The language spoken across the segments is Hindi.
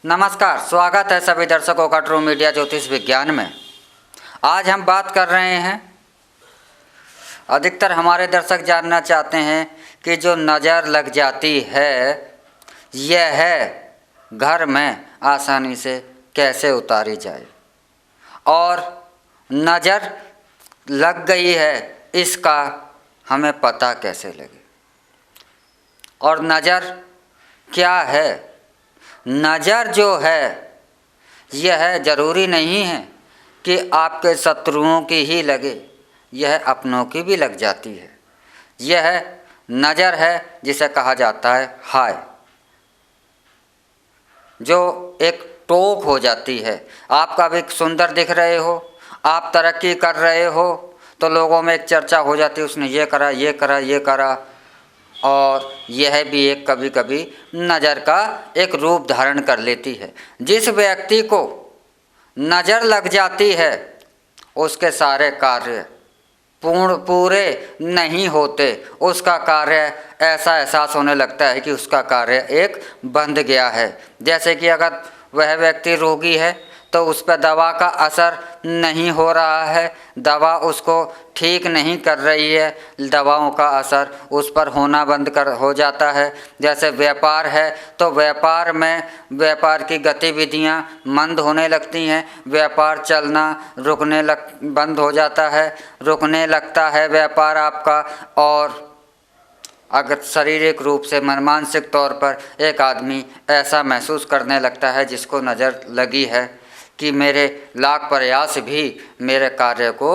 नमस्कार, स्वागत है सभी दर्शकों का ट्रू मीडिया ज्योतिष विज्ञान में। आज हम बात कर रहे हैं, अधिकतर हमारे दर्शक जानना चाहते हैं कि जो नज़र लग जाती है यह घर में आसानी से कैसे उतारी जाए, और नज़र लग गई है इसका हमें पता कैसे लगे, और नज़र क्या है। नज़र जो है यह ज़रूरी नहीं है कि आपके शत्रुओं की ही लगे, यह अपनों की भी लग जाती है। यह नज़र है जिसे कहा जाता है हाय, जो एक टोक हो जाती है। आप कभी सुंदर दिख रहे हो, आप तरक्की कर रहे हो, तो लोगों में एक चर्चा हो जाती है, उसने ये करा, ये करा, ये करा, और यह भी एक कभी कभी नज़र का एक रूप धारण कर लेती है। जिस व्यक्ति को नज़र लग जाती है उसके सारे कार्य पूरे नहीं होते, उसका कार्य ऐसा एहसास होने लगता है कि उसका कार्य एक बंध गया है। जैसे कि अगर वह व्यक्ति रोगी है तो उस पर दवा का असर नहीं हो रहा है, दवा उसको ठीक नहीं कर रही है, दवाओं का असर उस पर होना बंद हो जाता है। जैसे व्यापार है तो व्यापार की गतिविधियां मंद होने लगती हैं, व्यापार चलना बंद हो जाता है, रुकने लगता है व्यापार आपका। और अगर शारीरिक रूप से मानसिक तौर पर एक आदमी ऐसा महसूस करने लगता है जिसको नज़र लगी है कि मेरे लाख प्रयास भी मेरे कार्य को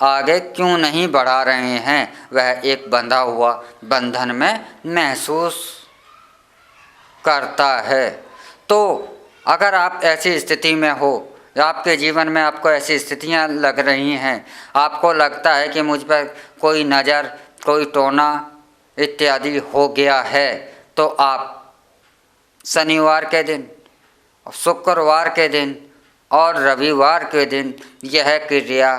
आगे क्यों नहीं बढ़ा रहे हैं, वह एक बंधा हुआ बंधन में महसूस करता है। तो अगर आप ऐसी स्थिति में हो, आपके जीवन में आपको ऐसी स्थितियां लग रही हैं, आपको लगता है कि मुझ पर कोई नज़र, कोई टोना इत्यादि हो गया है, तो आप शनिवार के दिन, शुक्रवार के दिन और रविवार के दिन यह क्रिया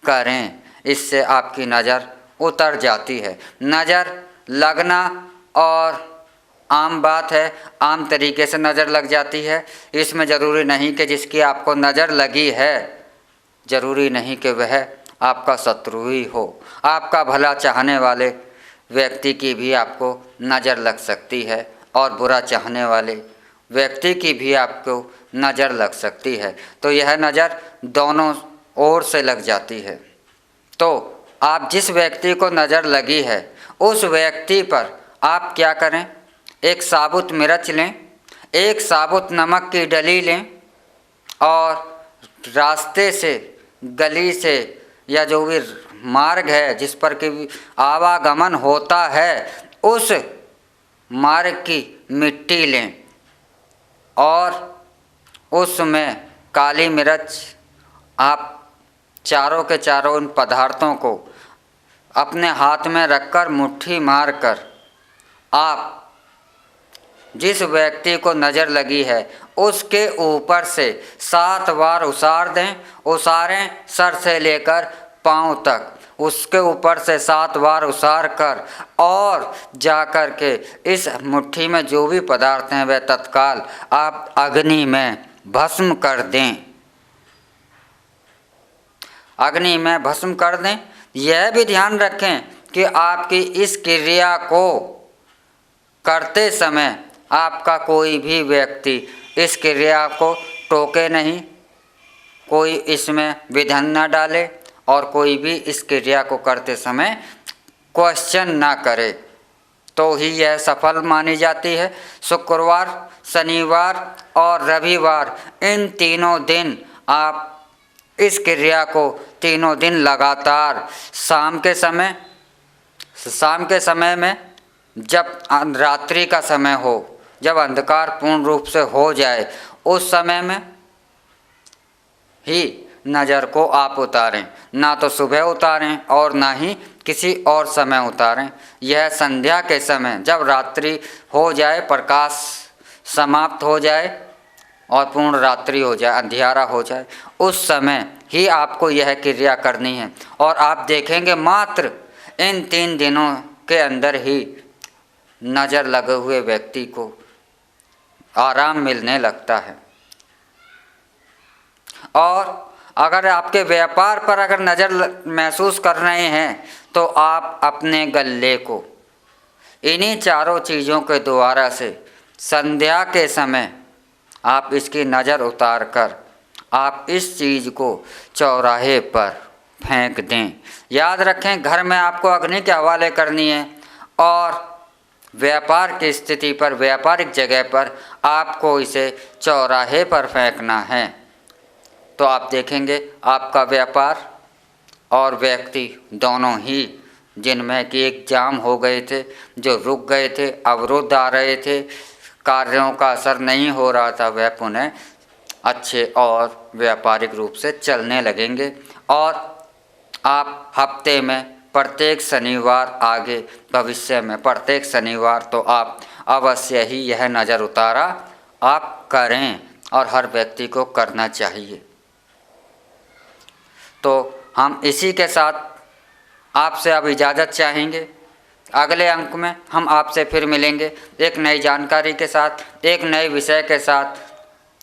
करें, इससे आपकी नज़र उतर जाती है। नज़र लगना और आम बात है, आम तरीके से नज़र लग जाती है। इसमें ज़रूरी नहीं कि जिसकी आपको नज़र लगी है, ज़रूरी नहीं कि वह आपका शत्रु ही हो। आपका भला चाहने वाले व्यक्ति की भी आपको नज़र लग सकती है, और बुरा चाहने वाले व्यक्ति की भी आपको नज़र लग सकती है। तो यह नज़र दोनों ओर से लग जाती है। तो आप जिस व्यक्ति को नज़र लगी है उस व्यक्ति पर आप क्या करें, एक साबुत मिर्च लें, एक साबुत नमक की डली लें, और रास्ते से, गली से, या जो भी मार्ग है जिस पर कि आवागमन होता है, उस मार्ग की मिट्टी लें और उसमें काली मिर्च, आप चारों के चारों उन पदार्थों को अपने हाथ में रखकर मुट्ठी मारकर आप जिस व्यक्ति को नज़र लगी है उसके ऊपर से 7 बार उसार दें। उसारें सर से लेकर पाँव तक, उसके ऊपर से 7 बार उसार कर और जाकर के इस मुट्ठी में जो भी पदार्थ हैं वह तत्काल आप अग्नि में भस्म कर दें। अग्नि में भस्म कर दें। यह भी ध्यान रखें कि आपकी इस क्रिया को करते समय आपका कोई भी व्यक्ति इस क्रिया को टोके नहीं, कोई इसमें विघ्न न डाले, और कोई भी इस क्रिया को करते समय क्वेश्चन ना करे, तो ही यह सफल मानी जाती है। शुक्रवार, शनिवार और रविवार, इन तीनों दिन आप इस क्रिया को तीनों दिन लगातार शाम के समय में, जब रात्रि का समय हो, जब अंधकार पूर्ण रूप से हो जाए, उस समय में ही नज़र को आप उतारें। ना तो सुबह उतारें और ना ही किसी और समय उतारें। यह संध्या के समय, जब रात्रि हो जाए, प्रकाश समाप्त हो जाए और पूर्ण रात्रि हो जाए, अंधियारा हो जाए, उस समय ही आपको यह क्रिया करनी है। और आप देखेंगे मात्र इन 3 दिनों के अंदर ही नज़र लगे हुए व्यक्ति को आराम मिलने लगता है। और अगर आपके व्यापार पर अगर नज़र महसूस कर रहे हैं तो आप अपने गले को इन्हीं चारों चीज़ों के द्वारा से संध्या के समय आप इसकी नज़र उतार कर आप इस चीज़ को चौराहे पर फेंक दें। याद रखें, घर में आपको अग्नि के हवाले करनी है और व्यापार की स्थिति पर, व्यापारिक जगह पर आपको इसे चौराहे पर फेंकना है। तो आप देखेंगे आपका व्यापार और व्यक्ति दोनों ही, जिनमें कि एक जाम हो गए थे, जो रुक गए थे, अवरुद्ध आ रहे थे, कार्यों का असर नहीं हो रहा था, वह पुनः अच्छे और व्यापारिक रूप से चलने लगेंगे। और आप हफ्ते में प्रत्येक शनिवार, आगे भविष्य में प्रत्येक शनिवार तो आप अवश्य ही यह नज़र उतारा आप करें और हर व्यक्ति को करना चाहिए। तो हम इसी के साथ आपसे अब इजाज़त चाहेंगे। अगले अंक में हम आपसे फिर मिलेंगे एक नई जानकारी के साथ, एक नए विषय के साथ।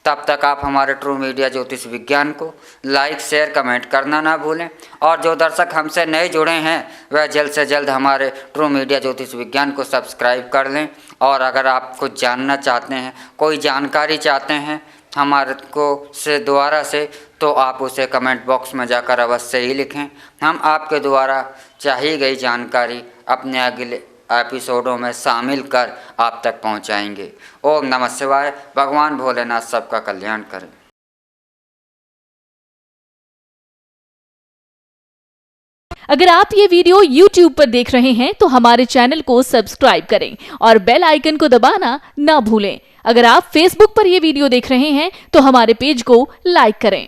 तब तक आप हमारे ट्रू मीडिया ज्योतिष विज्ञान को लाइक, शेयर, कमेंट करना ना भूलें। और जो दर्शक हमसे नए जुड़े हैं वह जल्द से जल्द हमारे ट्रू मीडिया ज्योतिष विज्ञान को सब्सक्राइब कर लें। और अगर आप कुछ जानना चाहते हैं, कोई जानकारी चाहते हैं हमारे को से द्वारा से, तो आप उसे कमेंट बॉक्स में जाकर अवश्य ही लिखें। हम आपके द्वारा चाही गई जानकारी अपने अगले एपिसोडों में शामिल कर आप तक पहुंचाएंगे। ओम नमः शिवाय। भगवान भोलेनाथ सबका कल्याण करें। अगर आप ये वीडियो YouTube पर देख रहे हैं तो हमारे चैनल को सब्सक्राइब करें और बेल आइकन को दबाना ना भूलें। अगर आप Facebook पर ये वीडियो देख रहे हैं तो हमारे पेज को लाइक करें।